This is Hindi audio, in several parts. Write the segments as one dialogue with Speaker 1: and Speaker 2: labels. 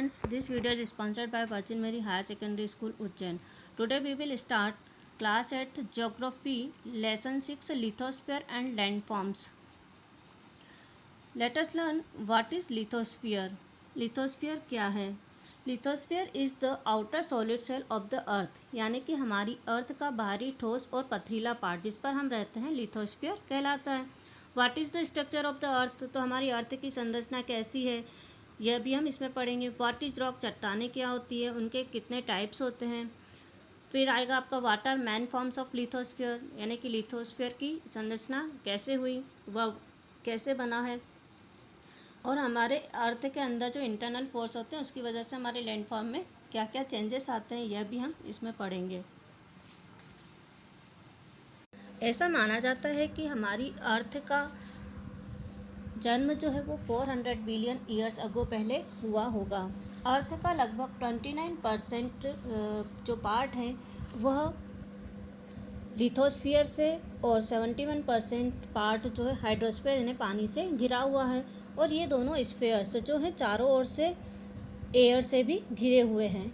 Speaker 1: students, this video is sponsored by Virgin Mary Higher Secondary School, Ujjain. Today we will start class 8th Geography, Lesson 6, Lithosphere and Landforms. Let us learn what is lithosphere. Lithosphere क्या है? Lithosphere is the outer solid shell of the earth, यानी कि हमारी अर्थ का बाहरी ठोस और पथरीला पार्ट जिस पर हम रहते हैं लिथोस्फीयर कहलाता है. What is the structure of the earth, तो हमारी अर्थ की संरचना कैसी है यह भी हम इसमें पढ़ेंगे. व्हाट इज रॉक, चट्टानें क्या होती है, उनके कितने टाइप्स होते हैं. फिर आएगा आपका what are main forms of lithosphere, यानी कि लिथोस्फीयर की संरचना कैसे हुई, वह कैसे बना है, और हमारे अर्थ के अंदर जो इंटरनल फोर्स होते हैं उसकी वजह से हमारे लैंडफॉर्म में क्या क्या चेंजेस आते हैं यह भी हम इसमें पढ़ेंगे. ऐसा माना जाता है कि हमारी अर्थ का जन्म जो है वो 400 बिलियन ईयर्स अगो पहले हुआ होगा. अर्थ का लगभग 29% जो पार्ट है वह लिथोस्फीयर से और 71% पार्ट जो है हाइड्रोस्फीयर यानी पानी से घिरा हुआ है. और ये दोनों स्फीयर्स जो हैं चारों ओर से एयर से भी घिरे हुए हैं.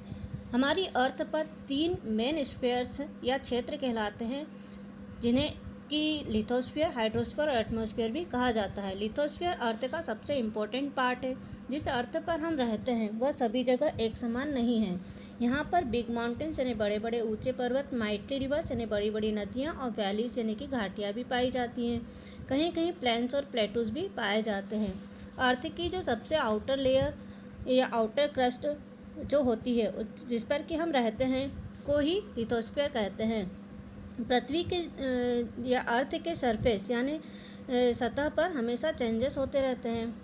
Speaker 1: हमारी अर्थ पर 3 मेन स्फीयर्स या क्षेत्र कहलाते हैं जिन्हें कि लिथोस्फीयर, हाइड्रोस्फीयर और एटमॉस्फेयर भी कहा जाता है. लिथोस्फीयर अर्थ का सबसे इम्पोर्टेंट पार्ट है. जिस अर्थ पर हम रहते हैं वह सभी जगह एक समान नहीं है. यहाँ पर बिग माउंटेन्स यानी बड़े बड़े ऊंचे पर्वत, माइटली रिवर्स यानी बड़ी बड़ी नदियाँ और वैलीज यानी कि घाटियाँ भी पाई जाती हैं. कहीं कहीं प्लेन्स और प्लेटूज भी पाए जाते हैं. अर्थ की जो सबसे आउटर लेयर या आउटर क्रस्ट जो होती है जिस पर कि हम रहते हैं को ही लिथोस्फीयर कहते हैं. पृथ्वी के या अर्थ के सरफेस यानी सतह पर हमेशा चेंजेस होते रहते हैं.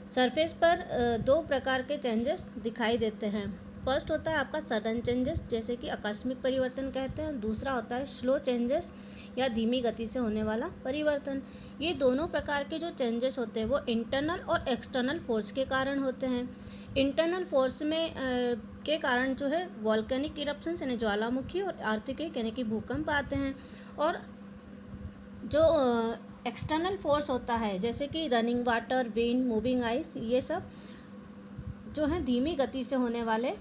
Speaker 1: सरफेस पर 2 प्रकार के चेंजेस दिखाई देते हैं. फर्स्ट होता है आपका सडन चेंजेस जैसे कि आकस्मिक परिवर्तन कहते हैं. दूसरा होता है स्लो चेंजेस या धीमी गति से होने वाला परिवर्तन. ये दोनों प्रकार के जो चेंजेस होते हैं वो इंटरनल और एक्सटर्नल फोर्स के कारण होते हैं. इंटरनल फोर्स में के कारण जो है वॉल्केनिक इरप्शंस यानी ज्वालामुखी और अर्थक्वेक यानी कि भूकंप आते हैं. और जो एक्सटर्नल फोर्स होता है जैसे कि running water, wind, moving ice, ये सब जो है धीमी गति से होने वाले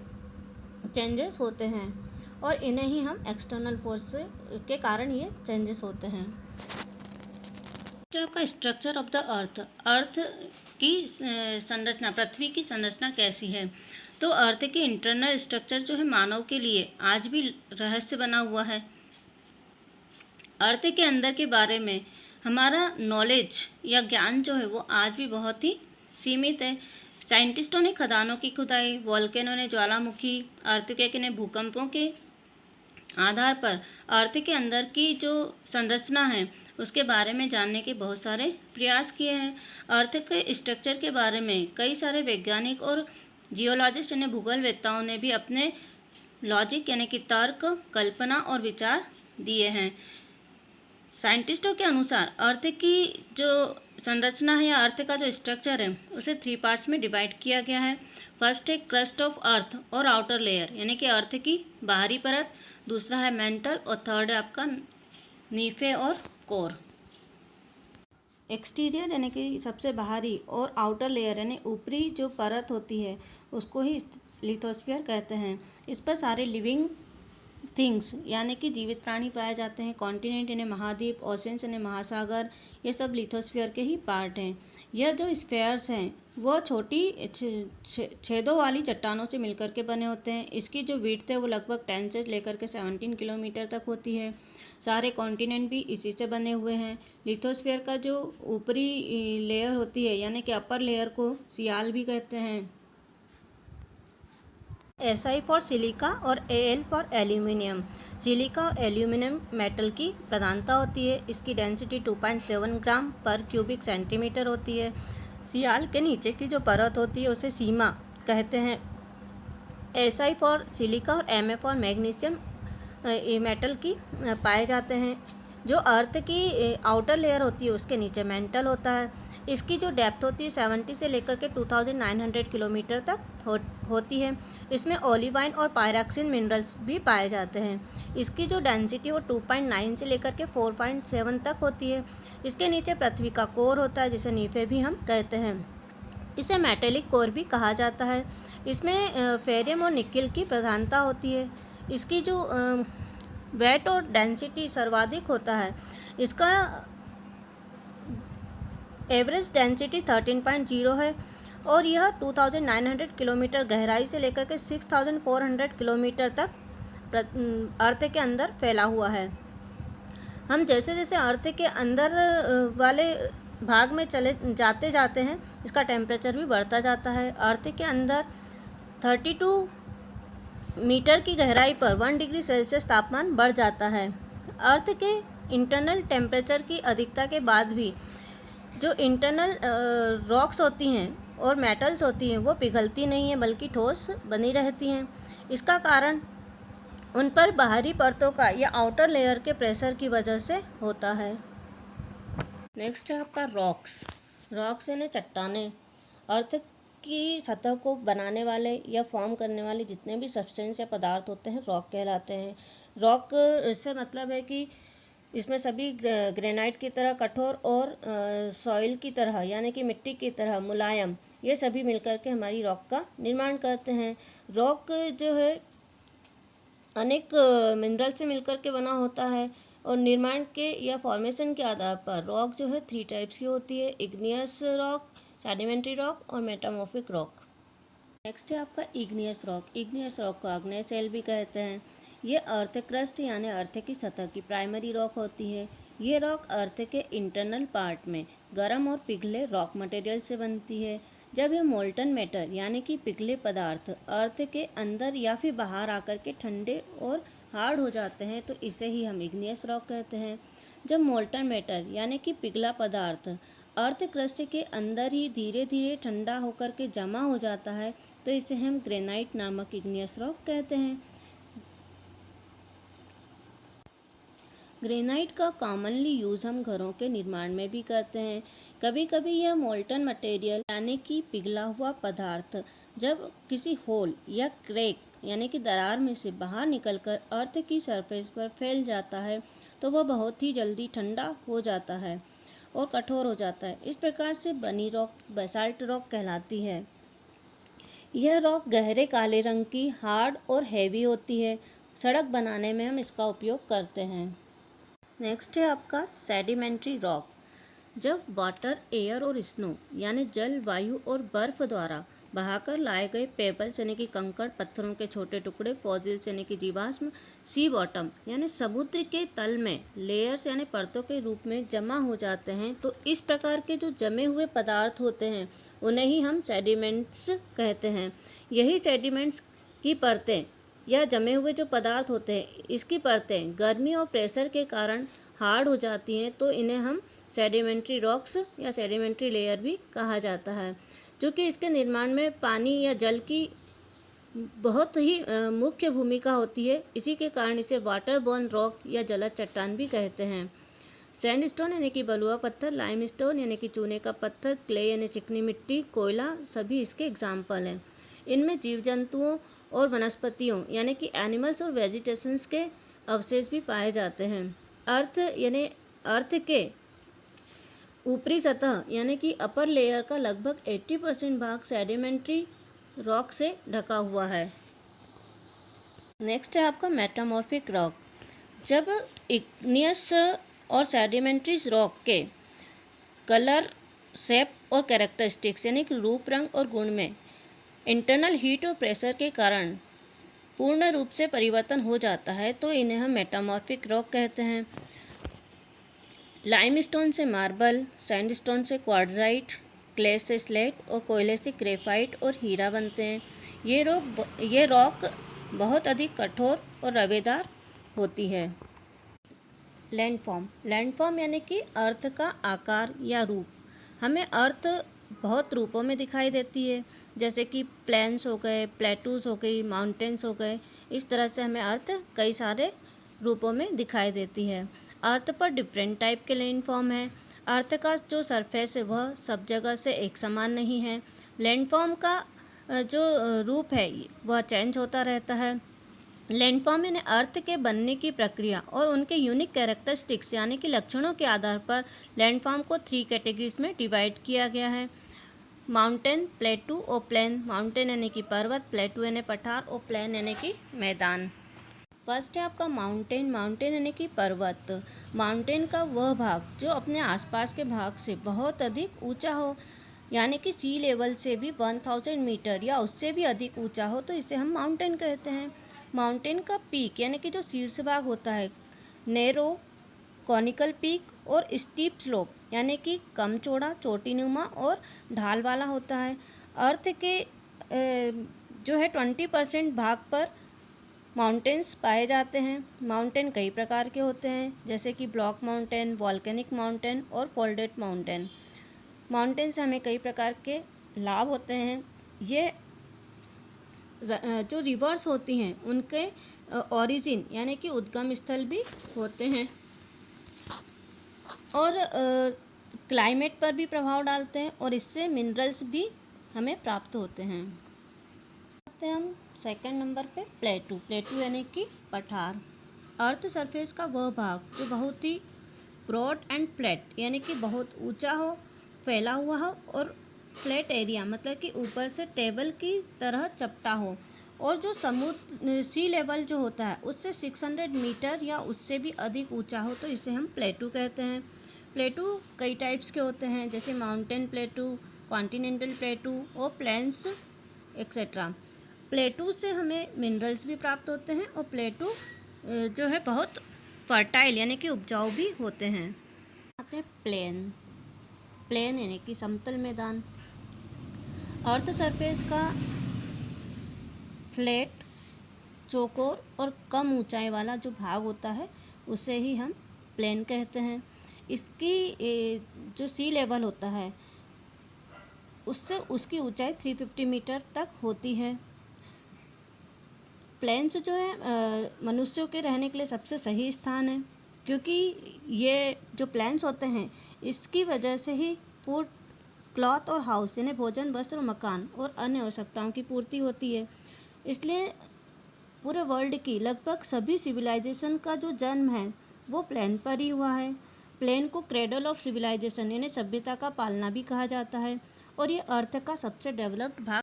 Speaker 1: चेंजेस होते हैं और इन्हें ही हम एक्सटर्नल फोर्स के कारण ये चेंजेस होते हैं. जो आपका स्ट्रक्चर ऑफ द अर्थ की संरचना, पृथ्वी की संरचना कैसी है, तो अर्थ के इंटरनल स्ट्रक्चर जो है मानव के लिए आज भी रहस्य बना हुआ है. अर्थ के अंदर के बारे में हमारा नॉलेज या ज्ञान जो है वो आज भी बहुत ही सीमित है. साइंटिस्टों ने खदानों की खुदाई, वॉल्केनो ने ज्वालामुखी, अर्थक्वेक ने भूकंपों के आधार पर अर्थ के अंदर की जो संरचना है उसके बारे में जानने के बहुत सारे प्रयास किए हैं. अर्थ के स्ट्रक्चर के बारे में कई सारे वैज्ञानिक और जियोलॉजिस्ट यानी भूगोलवेत्ताओं ने भी अपने लॉजिक यानी कि तर्क, कल्पना और विचार दिए हैं. साइंटिस्टों के अनुसार अर्थ की जो संरचना है या अर्थ का जो स्ट्रक्चर है उसे 3 पार्ट्स में डिवाइड किया गया है. फर्स्ट है क्रस्ट ऑफ अर्थ और आउटर लेयर यानी कि अर्थ की बाहरी परत, दूसरा है मेंटल और थर्ड है आपका नीफे और कोर. एक्सटीरियर यानी कि सबसे बाहरी और आउटर लेयर यानी ऊपरी जो परत होती है उसको ही लिथोस्फीयर कहते हैं. इस पर सारे लिविंग थिंग्स यानी कि जीवित प्राणी पाए जाते हैं. कॉन्टिनेंट यानी महाद्वीप, ओशंस यानी महासागर, ये सब लिथोस्फीयर के ही पार्ट हैं. यह जो स्फीयर्स हैं वह छोटी छेदों वाली चट्टानों से मिलकर के बने होते हैं. इसकी जो विड्थ है वो लगभग 10 से लेकर के 17 किलोमीटर तक होती है. सारे कॉन्टिनेंट भी इसी से बने हुए हैं. लिथोस्फीयर का जो ऊपरी लेयर होती है यानी कि अपर लेयर को सियाल भी कहते हैं. SI फॉर सिलिका और AL फॉर एल्यूमिनियम. सिलिका और एल्यूमिनियम मेटल की प्रधानता होती है. इसकी डेंसिटी 2.7 ग्राम पर क्यूबिक सेंटीमीटर होती है. सियाल के नीचे की जो परत होती है उसे सीमा कहते हैं. SI फॉर सिलिका और Ma फॉर मैग्नीशियम मेटल की पाए जाते हैं. जो अर्थ की आउटर लेयर होती है उसके नीचे मेंटल होता है. इसकी जो डेप्थ होती है 70 से लेकर के 2900 किलोमीटर तक होती है. इसमें ओलिवाइन और पायरॉक्सिन मिनरल्स भी पाए जाते हैं. इसकी जो डेंसिटी वो 2.9 से लेकर के 4.7 तक होती है. इसके नीचे पृथ्वी का कोर होता है जिसे नीफे भी हम कहते हैं. इसे मेटेलिक कोर भी कहा जाता है। इसमें फेरियम और निकेल की प्रधानता होती है। इसकी जो वेट और डेंसिटी सर्वाधिक होता है। इसका एवरेज डेंसिटी 13.0 है और यह 2900 किलोमीटर गहराई से लेकर के 6400 किलोमीटर तक अर्थ के अंदर फैला हुआ है। हम जैसे जैसे अर्थ के अंदर वाले भाग में चले जाते हैं, इसका टेम्परेचर भी बढ़ता जाता है। अर्थ के अंदर 32 मीटर की गहराई पर 1 डिग्री सेल्सियस तापमान बढ़ जाता है। अर्थ के इंटरनल टेम्परेचर की अधिकता के बाद भी जो इंटरनल रॉक्स होती हैं और मेटल्स होती हैं वो पिघलती नहीं हैं, बल्कि ठोस बनी रहती हैं। इसका कारण उन पर बाहरी परतों का या आउटर लेयर के प्रेशर की वजह से होता है। नेक्स्ट है आपका रॉक्स यानी चट्टानें। अर्थ की सतह को बनाने वाले या फॉर्म करने वाले जितने भी सब्सटेंस या पदार्थ होते हैं रॉक कहलाते हैं। रॉक इससे मतलब है कि इसमें सभी ग्रेनाइट की तरह कठोर और सॉइल की तरह यानी कि मिट्टी की तरह मुलायम, ये सभी मिलकर के हमारी रॉक का निर्माण करते हैं। रॉक जो है अनेक मिनरल से मिलकर के बना होता है और निर्माण के या फॉर्मेशन के आधार पर रॉक जो है 3 टाइप्स की होती है: इग्नियस रॉक, सेडिमेंट्री रॉक और मेटामॉर्फिक रॉक। नेक्स्ट है आपका इग्नियस रॉक। इग्नियस रॉक को आग्नेय शैल भी कहते हैं। ये अर्थ क्रस्ट यानी अर्थ की सतह की प्राइमरी रॉक होती है। ये रॉक अर्थ के इंटरनल पार्ट में गर्म और पिघले रॉक मटेरियल से बनती है। जब यह मोल्टन मैटर यानी कि पिघले पदार्थ अर्थ के अंदर या फिर बाहर आकर के ठंडे और हार्ड हो जाते हैं तो इसे ही हम इग्नियस रॉक कहते हैं। जब मोल्टन मैटर यानी कि पिघला पदार्थ अर्थ क्रस्ट के अंदर ही धीरे धीरे ठंडा होकर के जमा हो जाता है तो इसे हम ग्रेनाइट नामक इग्नियस रॉक कहते हैं। ग्रेनाइट का कॉमनली यूज़ हम घरों के निर्माण में भी करते हैं। कभी कभी यह मोल्टन मटेरियल यानी कि पिघला हुआ पदार्थ जब किसी होल या क्रैक यानी कि दरार में से बाहर निकलकर अर्थ की सरफेस पर फैल जाता है तो वह बहुत ही जल्दी ठंडा हो जाता है और कठोर हो जाता है। इस प्रकार से बनी रॉक बेसाल्ट रॉक कहलाती है। यह रॉक गहरे काले रंग की, हार्ड और हैवी होती है। सड़क बनाने में हम इसका उपयोग करते हैं। नेक्स्ट है आपका सेडिमेंट्री रॉक। जब वाटर, एयर और स्नो यानी जल, वायु और बर्फ द्वारा बहाकर लाए गए पेबल्स यानी कि कंकड़, पत्थरों के छोटे टुकड़े, फॉसिल्स यानी कि जीवाश्म, सी बॉटम यानी समुद्र के तल में लेयर्स यानी परतों के रूप में जमा हो जाते हैं तो इस प्रकार के जो जमे हुए पदार्थ होते हैं उन्हें ही हम सेडिमेंट्स कहते हैं। यही सेडिमेंट्स की परतें या जमे हुए जो पदार्थ होते हैं इसकी परतें गर्मी और प्रेशर के कारण हार्ड हो जाती हैं तो इन्हें हम सेडिमेंट्री रॉक्स या सेडिमेंट्री लेयर भी कहा जाता है। क्योंकि इसके निर्माण में पानी या जल की बहुत ही मुख्य भूमिका होती है, इसी के कारण इसे वाटर बॉर्न रॉक या जलज चट्टान भी कहते हैं। सैंडस्टोन यानी कि बलुआ पत्थर, लाइमस्टोन यानी कि चूने का पत्थर, क्ले यानी चिकनी मिट्टी, कोयला सभी इसके एग्जाम्पल हैं। इनमें जीव जंतुओं और वनस्पतियों यानी कि एनिमल्स और वेजिटेशंस के अवशेष भी पाए जाते हैं। अर्थ यानी अर्थ के ऊपरी सतह यानी कि अपर लेयर का लगभग 80% भाग सेडिमेंट्री रॉक से ढका हुआ है। नेक्स्ट है आपका मेटामॉर्फिक रॉक। जब इग्नियस और सेडिमेंट्री रॉक के कलर, शेप और कैरेक्टरिस्टिक्स यानी कि रूप, रंग और गुण में इंटरनल हीट और प्रेशर के कारण पूर्ण रूप से परिवर्तन हो जाता है तो इन्हें हम मेटामॉर्फिक रॉक कहते हैं। लाइमस्टोन से मार्बल, सैंडस्टोन से क्वार्ट्जाइट, क्ले से स्लेट और कोयले से ग्रेफाइट और हीरा बनते हैं। ये रॉक बहुत अधिक कठोर और रवेदार होती है। लैंडफॉर्म यानी कि अर्थ का आकार या रूप। हमें अर्थ बहुत रूपों में दिखाई देती है, जैसे कि प्लेन्स हो गए, प्लेटूज हो गई, माउंटेन्स हो गए। इस तरह से हमें अर्थ कई सारे रूपों में दिखाई देती है। अर्थ पर डिफरेंट टाइप के लैंडफॉर्म हैं। अर्थ का जो सरफेस है वह सब जगह से एक समान नहीं है। लैंडफॉर्म का जो रूप है वह चेंज होता रहता है। लैंडफॉर्म यानी अर्थ के बनने की प्रक्रिया और उनके यूनिक कैरेक्टरिस्टिक्स यानी कि लक्षणों के आधार पर लैंडफॉर्म को 3 कैटेगरीज में डिवाइड किया गया है। माउंटेन, प्लेटू और प्लेन। माउंटेन यानी कि पर्वत, प्लेटू यानी पठार और प्लेन यानी कि मैदान। फर्स्ट है आपका माउंटेन। माउंटेन यानी कि पर्वत। माउंटेन का वह भाग जो अपने आसपास के भाग से बहुत अधिक ऊंचा हो, यानी कि सी लेवल से भी 1000 मीटर या उससे भी अधिक ऊंचा हो, तो इसे हम माउंटेन कहते हैं। माउंटेन का पीक यानी कि जो शीर्ष भाग होता है, नैरो, कॉनिकल पीक और स्टीप स्लोप यानी कि कम चौड़ा, चोटीनुमा और ढाल वाला होता है। अर्थ के जो है 20% भाग पर माउंटेन्स पाए जाते हैं। माउंटेन कई प्रकार के होते हैं, जैसे कि ब्लॉक माउंटेन, वॉल्केनिक माउंटेन और फोल्डेड माउंटेन। माउंटेन से हमें कई प्रकार के लाभ होते हैं। ये जो रिवर्स होती हैं उनके ओरिजिन यानी कि उद्गम स्थल भी होते हैं और क्लाइमेट पर भी प्रभाव डालते हैं और इससे मिनरल्स भी हमें प्राप्त होते हैं। आते हैं हम सेकंड नंबर पे प्लेटू। प्लेटू यानी कि पठार। अर्थ सरफेस का वह भाग जो बहुत ही ब्रॉड एंड फ्लैट यानी कि बहुत ऊंचा हो, फैला हुआ हो और फ्लैट एरिया मतलब कि ऊपर से टेबल की तरह चपटा हो, और जो समुद्र सी लेवल जो होता है उससे 600 मीटर या उससे भी अधिक ऊंचा हो, तो इसे हम प्लेटू कहते हैं। प्लेटू कई टाइप्स के होते हैं, जैसे माउंटेन प्लेटू, कॉन्टिनेंटल प्लेटू और प्लेन्स एक्सेट्रा। प्लेटू से हमें मिनरल्स भी प्राप्त होते हैं और प्लेटू जो है बहुत फर्टाइल यानी कि उपजाऊ भी होते हैं। आते हैं प्लेन। प्लेन यानी कि समतल मैदान। अर्थ सरफेस का फ्लैट, चौकोर और कम ऊंचाई वाला जो भाग होता है उसे ही हम प्लेन कहते हैं। इसकी जो सी लेवल होता है उससे उसकी ऊंचाई 350 मीटर तक होती है। प्लेन्स जो है मनुष्यों के रहने के लिए सबसे सही स्थान है, क्योंकि ये जो प्लेन्स होते हैं इसकी वजह से ही फूड, क्लॉथ और हाउस यानी भोजन, वस्त्र और मकान और अन्य आवश्यकताओं की पूर्ति होती है। इसलिए पूरे वर्ल्ड की लगभग सभी सिविलाइजेशन का जो जन्म है वो प्लेन पर ही हुआ है। प्लेन को क्रेडल ऑफ सिविलाइजेशन यानी सभ्यता का पालना भी कहा जाता है और ये अर्थ का सबसे डेवलप्ड भाग